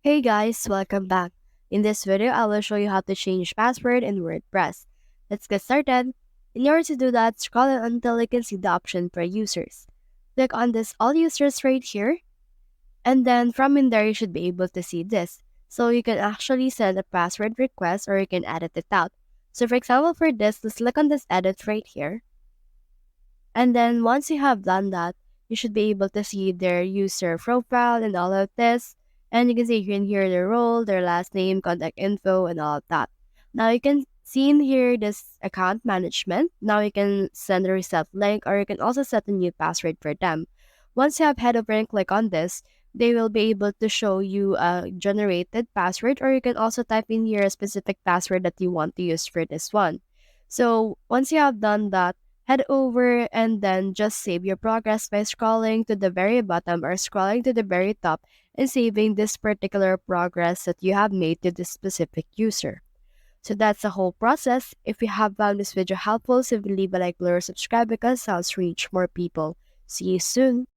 Hey guys, welcome back. In this video, I will show you how to change password in WordPress. Let's get started. In order to do that, scroll until you can see the option for users. Click on this all users right here, and then from in there, you should be able to see this. So you can actually send a password request or you can edit it out. So for example, for this, let's click on this edit right here. And then once you have done that, you should be able to see their user profile and all of this. And you can see here in here their role, their last name, contact info, and all of that. Now you can see in here this account management. Now you can send a reset link or you can also set a new password for them. Once you have head over and click on this, they will be able to show you a generated password, or you can also type in here a specific password that you want to use for this one. So once you have done that, head over and then just save your progress by scrolling to the very bottom or scrolling to the very top and saving this particular progress that you have made to this specific user. So that's the whole process. If you have found this video helpful, simply leave a like below or subscribe because it helps reach more people. See you soon.